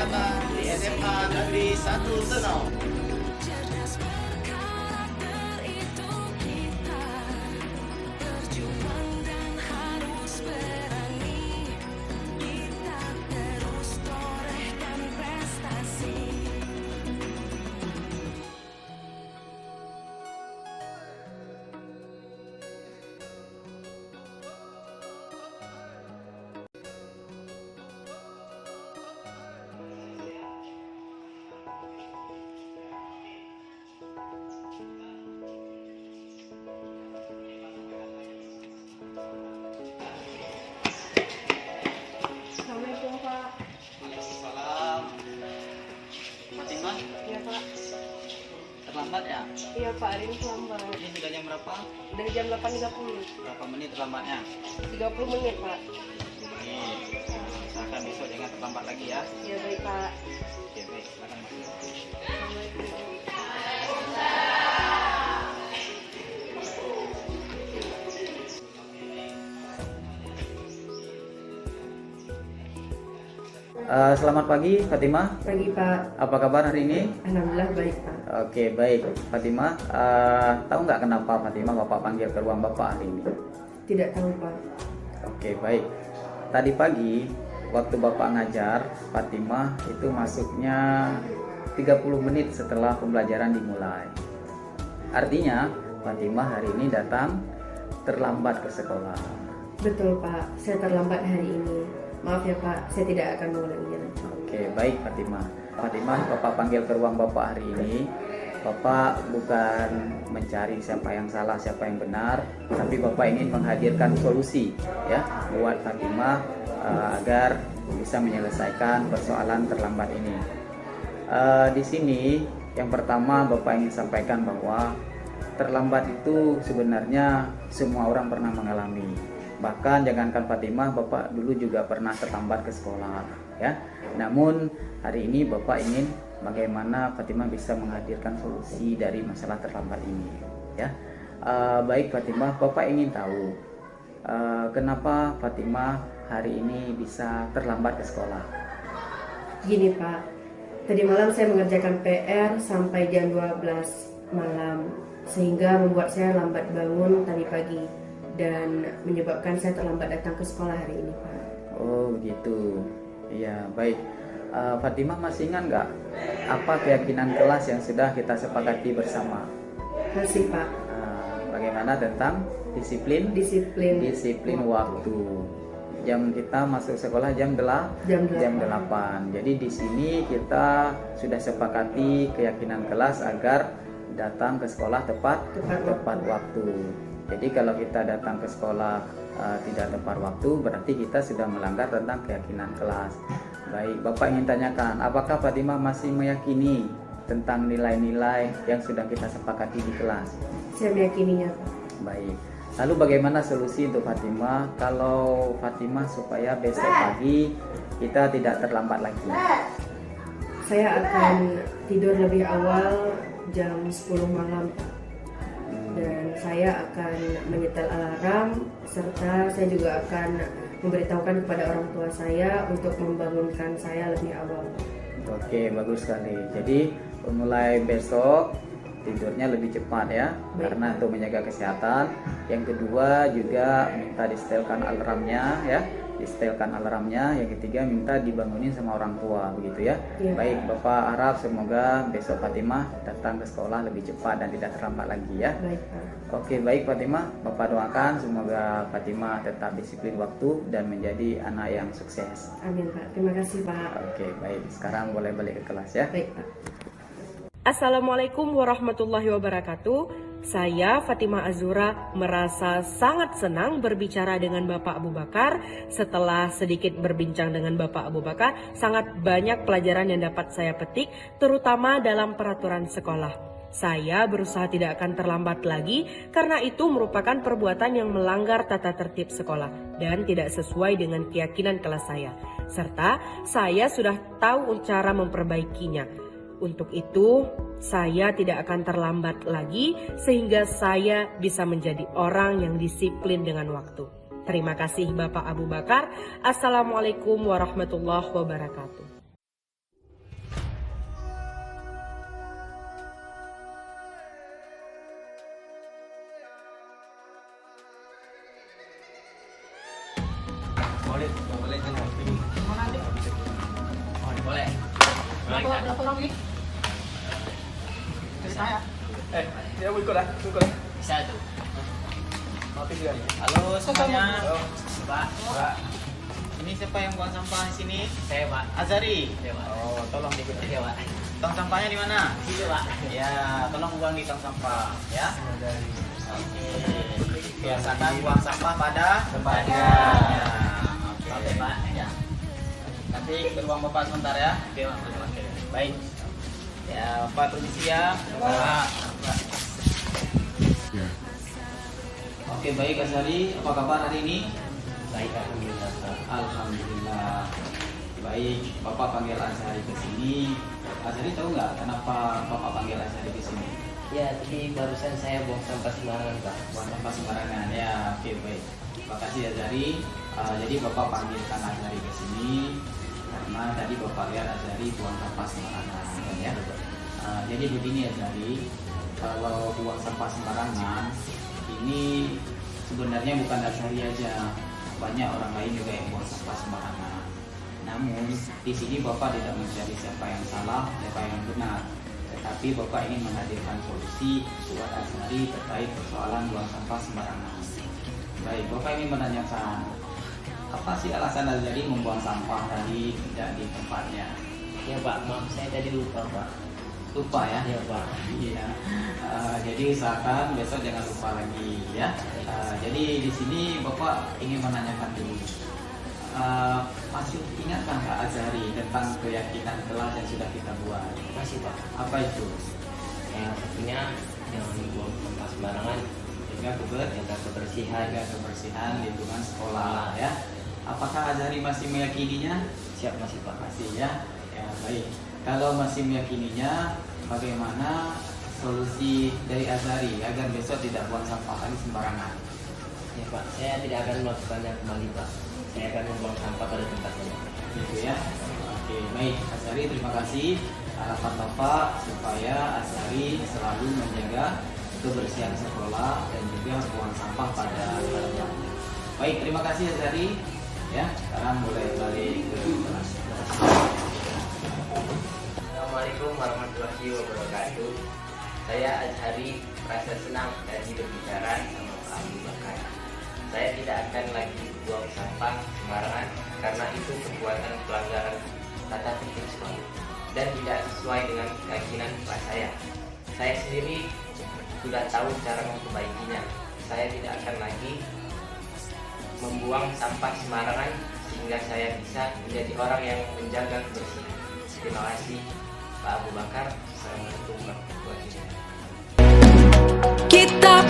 Pertama di SMA Negeri 1 Senau. Cerdas berkarakter itu kita, berjuang dan harus berani, kita terus torehkan prestasi. Assalamualaikum Pak. Waalaikumsalam. Fatimah, Iya Pak. terlambat ya? Iya Pak, hari ini terlambat. Ini sudah jam berapa? Dari jam 8.30. Berapa menit terlambatnya? 30 menit Pak. Ini usahakan besok jangan terlambat lagi ya. Ya baik Pak. Oke, baik. Silakan masuk. Assalamualaikum. Selamat pagi Fatimah. Pagi Pak. Apa kabar hari ini? Alhamdulillah baik Pak. Oke, baik Fatimah. Tahu nggak kenapa Fatimah Bapak panggil ke ruang Bapak hari ini? Tidak tahu Pak. Oke, baik. Tadi pagi waktu Bapak ngajar, Fatimah itu masuknya 30 menit setelah pembelajaran dimulai. Artinya Fatimah hari ini datang terlambat ke sekolah. Betul Pak, saya terlambat hari ini. Maaf ya Pak, saya tidak akan mengulanginya. Oke, baik Fatimah. Fatimah, Bapak panggil ke ruang Bapak hari ini. Bapak bukan mencari siapa yang salah, siapa yang benar, tapi Bapak ingin menghadirkan solusi ya buat Fatimah agar bisa menyelesaikan persoalan terlambat ini. Di sini yang pertama Bapak ingin sampaikan bahwa terlambat itu sebenarnya semua orang pernah mengalami. Bahkan jangankan Fatimah, Bapak dulu juga pernah terlambat ke sekolah ya. Namun hari ini Bapak ingin bagaimana Fatimah bisa menghadirkan solusi dari masalah terlambat ini ya. Baik Fatimah, Bapak ingin tahu kenapa Fatimah hari ini bisa terlambat ke sekolah. Gini Pak, tadi malam saya mengerjakan PR sampai jam 12 malam, sehingga membuat saya lambat bangun tadi pagi dan menyebabkan saya terlambat datang ke sekolah hari ini Pak. Oh gitu, iya baik. Fatimah masih ingat nggak apa keyakinan kelas yang sudah kita sepakati bersama? Masih Pak. Bagaimana tentang disiplin waktu. Jam kita masuk sekolah jam 8. Jadi di sini kita sudah sepakati keyakinan kelas agar datang ke sekolah tepat waktu. Jadi kalau kita datang ke sekolah tidak tepat waktu, berarti kita sudah melanggar tentang keyakinan kelas. Baik, Bapak ingin tanyakan, apakah Fatimah masih meyakini tentang nilai-nilai yang sudah kita sepakati di kelas? Saya meyakininya Pak. Baik. Lalu bagaimana solusi untuk Fatimah kalau Fatimah supaya besok pagi kita tidak terlambat lagi? Saya akan tidur lebih awal jam 10 malam Pak. Dan saya akan menyetel alarm, serta saya juga akan memberitahukan kepada orang tua saya untuk membangunkan saya lebih awal. Oke, bagus sekali. Jadi mulai besok tidurnya lebih cepat ya. Baik. Karena untuk menjaga kesehatan. Yang kedua juga minta disetelkan alarmnya ya. Yang ketiga minta dibangunin sama orang tua, begitu ya. Ya. Baik, Bapak harap semoga besok Fatimah datang ke sekolah lebih cepat dan tidak terlambat lagi ya. Baik Pak. Oke, baik Fatimah, Bapak doakan semoga Fatimah tetap disiplin waktu dan menjadi anak yang sukses. Amin Pak. Terima kasih Pak. Oke, baik. Sekarang boleh balik ke kelas ya. Baik Pak. Assalamualaikum warahmatullahi wabarakatuh. Saya Fatimah Azura merasa sangat senang berbicara dengan Bapak Abu Bakar. Setelah sedikit berbincang dengan Bapak Abu Bakar, sangat banyak pelajaran yang dapat saya petik, terutama dalam peraturan sekolah. Saya berusaha tidak akan terlambat lagi karena itu merupakan perbuatan yang melanggar tata tertib sekolah dan tidak sesuai dengan keyakinan kelas saya. Serta saya sudah tahu cara memperbaikinya. Untuk itu, saya tidak akan terlambat lagi sehingga saya bisa menjadi orang yang disiplin dengan waktu. Terima kasih Bapak Abu Bakar. Assalamualaikum warahmatullahi wabarakatuh. Boleh jangan. Mana adik? Boleh. Berapa orang ini? Dari saya. Dia mau ikut lah. Bisa tuh. Maafin dia nih. Halo semuanya. Pak. Pak. Ini siapa yang buang sampah di sini? Saya Pak. Azari. Iya Pak. Oh, tolong diikuti. Iya Pak. Tong sampahnya di mana? Sini Pak. Ya, tolong buang di tong sampah, ya. Oke. Biasakan buang sampah pada tempatnya. Ya. Oke. Oke Pak. Ya. Nanti ke ruang Bapak sebentar ya. Oke Pak. Oke. Baik. Ya, Bapak permisi ya. Pak. Oke, baik Azari. Apa kabar hari ini? Baik alhamdulillah Pak. Alhamdulillah. Baik, Bapak panggil Azari ke sini. Azari tahu nggak kenapa Bapak panggil Azari ke sini? Ya, tadi barusan saya buang sampah sembarangan Pak. Buang sampah sembarangan. Ya, oke baik. Terima kasih Azari. Jadi Bapak panggilkan Azari ke sini karena tadi Bapak lihat Azari buang sampah sembarangan, ya. Jadi begini Azari, kalau buang sampah sembarangan ini sebenarnya bukan Azari aja, banyak orang lain juga yang buang sampah sembarangan. Namun di sini Bapak tidak mencari siapa yang salah, siapa yang benar, tetapi Bapak ingin menghadirkan solusi buat Azari terkait persoalan buang sampah sembarangan. Baik, Bapak ingin menanyakan apa sih alasan Azari membuang sampah tadi tidak di tempatnya? Ya Pak, maaf saya tadi lupa Pak. Lupa ya? Ya Pak. Iya. Jadi usahakan besok jangan lupa lagi ya. Jadi di sini Bapak ingin menanyakan dulu. Masih ingatkah Kak Azari tentang keyakinan kelas yang sudah kita buat? Masih Pak. Apa itu? Ya, tentunya jangan buang sampah sembarangan. Jaga Kebersihan. kebersihan lingkungan sekolah ya. Apakah Azari masih meyakininya? Siap masih Pak. Masih ya. Ya baik. Kalau masih meyakininya, bagaimana solusi dari Azari agar besok tidak buang sampah lagi sembarangan? Ya Pak, saya tidak akan melakukannya kembali Pak. Saya akan membuang sampah pada tempatnya. Gitu ya. Oke, baik Azari, terima kasih. Harapan Bapak supaya Azari selalu menjaga kebersihan sekolah dan juga buang sampah pada tempatnya. Baik, terima kasih Azari. Ya, sekarang boleh balik ke kelas. Assalamualaikum warahmatullahi wabarakatuh. Saya Azhari merasa senang dan berbicara sama Pak Abu Bakar. Saya tidak akan lagi buang sampah sembarangan karena itu perbuatan pelanggaran tata tertib sekolah dan tidak sesuai dengan keyakinan Pak saya. Saya sendiri sudah tahu cara memperbaikinya. Saya tidak akan lagi membuang sampah sembarangan sehingga saya bisa menjadi orang yang menjaga kebersihan. Terima kasih Pak Abu Bakar. Assalamualaikum warahmatullahi wabarakatuh. Kita